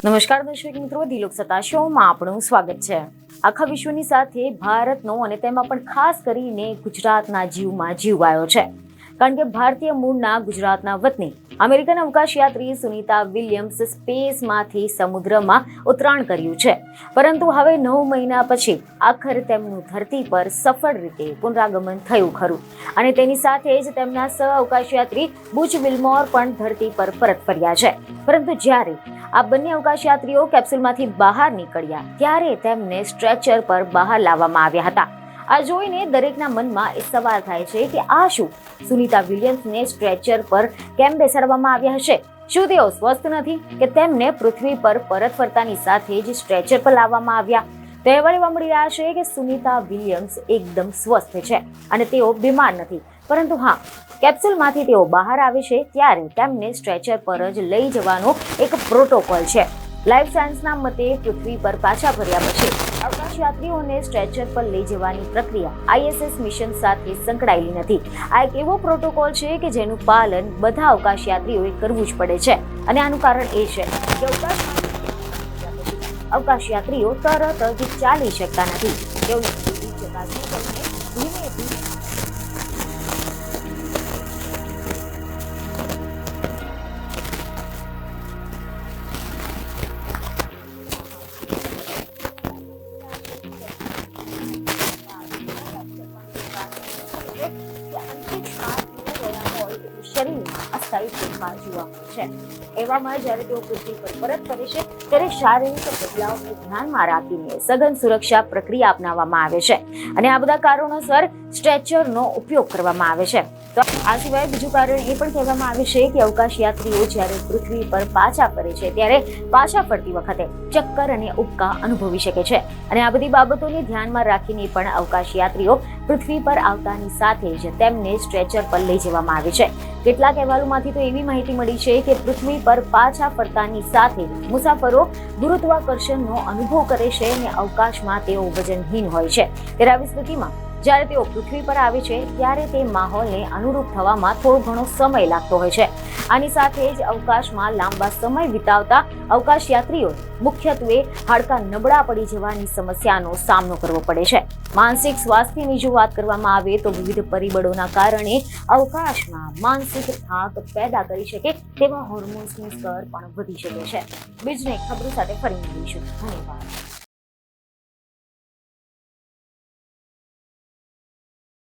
નમસ્કાર દર્શક મિત્રો, દિલોક સત્તા શોમાં આપણું સ્વાગત છે। આખા વિશ્વની સાથે ભારતનો અને તેમાં પણ ખાસ કરીને ગુજરાતના જીવમાં જીવ આવ્યો છે, કારણ કે ભારતીય મૂળના ગુજરાતના વતની અમેરિકન અવકાશયાત્રી સુનિતા વિલિયમ્સ સ્પેસમાંથી સમુદ્રમાં ઉતરાણ કર્યું છે, પરંતુ હવે 9 મહિના પછી આખરે તેમનું ધરતી પર સફળ રીતે પુનરાગમન થયું ખરું, અને તેની સાથે જ તેમના સહ અવકાશયાત્રી બુચ વિલ્મોર પણ ધરતી પર પરત ફર્યા છે। પરંતુ જ્યારે આ બંને અવકાશયાત્રીઓ કેપ્સ્યુલમાંથી બહાર નીકળ્યા ત્યારે તેમને સ્ટ્રેચર પર બહાર લાવવામાં આવ્યા હતા। આ જોઈને દરેકના મનમાં એ સવાલ થાય છે કે આ શું સુનિતા વિલિયમ્સને સ્ટ્રેચર પર કેમ બેસાડવામાં આવ્યા હશે? શું તેઓ સ્વસ્થ નથી કે તેમને પૃથ્વી પર પરત ફરતાની સાથે જ સ્ટ્રેચર પર લાવવામાં આવ્યા? તો અહેવાલ એવા મળી રહ્યા છે કે સુનિતા વિલિયમ્સ એકદમ સ્વસ્થ છે અને તેઓ બીમાર નથી, પરંતુ હા, કેપ્સ્યુલમાંથી તેઓ બહાર આવે છે ત્યારે તેમને સ્ટ્રેચર પર જ લઈ જવાનો એક પ્રોટોકોલ છે। લાઈફ સાયન્સના મતે પૃથ્વી પર પાછા ફર્યા પછી અવકાશયાત્રીઓને સ્ટ્રેચર પર લઈ જવાની પ્રક્રિયા ISS મિશન સાથે સંકળાયેલી નથી। આ એક એવો પ્રોટોકોલ છે કે જેનું પાલન બધા અવકાશયાત્રીઓએ કરવું જ પડે છે, અને આનું કારણ એ છે કે અવકાશયાત્રીઓ તરત જ ચાલી શકતા નથી। તેઓને ચકાસણી કરીને ધીમે ધીમે શરીરમાં અસ્થાયી ફેરફાર જોવા મળે છે। એવામાં જ્યારે તેઓ પૃથ્વી પર પરત ફરે છે ત્યારે શારીરિક બદલાવને ધ્યાનમાં રાખીને સઘન સુરક્ષા પ્રક્રિયા અપનાવવામાં આવે છે, અને આ બધા કારણોસર સ્ટ્રેચરનો ઉપયોગ કરવામાં આવે છે। તો આ સિવાય બીજું કારણ એ પણ કહેવામાં આવે છે કે અવકાશયાત્રીઓ જ્યારે પૃથ્વી પર પાછા ફરે છે ત્યારે પાછા ફરતી વખતે ચક્કર અને ઉબકા અનુભવી શકે છે, અને આ બધી બાબતોને ધ્યાનમાં રાખીને પણ અવકાશયાત્રીઓ પૃથ્વી પર આવતાની સાથે જ તેમને સ્ટ્રેચર પર લઈ જવામાં આવે છે। કેટલાક અહેવાલોમાંથી તો એવી માહિતી મળી છે કે પૃથ્વી પર પાછા ફરતાની સાથે મુસાફરો ગુરુત્વાકર્ષણનો અનુભવ કરે છે અને અવકાશમાં તેઓ વજનહીન હોય છે। ત્યારે આવી સ્થિતિમાં જ્યારે તેઓ પૃથ્વી પર આવે છે ત્યારે તે માહોલને અનુરૂપ થવામાં થોડો ઘણો સમય લાગતો હોય છે। આની સાથે જ અવકાશમાં લાંબા સમય વિતાવતા અવકાશયાત્રીઓ મુખ્યત્વે હાડકાં નબળા પડી જવાની સમસ્યાનો સામનો કરવો પડે છે। માનસિક સ્વાસ્થ્યની જો વાત કરવામાં આવે તો વિવિધ પરિબળોના કારણે અવકાશમાં માનસિક થાક પેદા કરી શકે તેવા હોર્મોન્સનું સ્તર પણ વધી શકે છે। બીજને ખબરો સાથે ફરી મળીશું। ધન્યવાદ।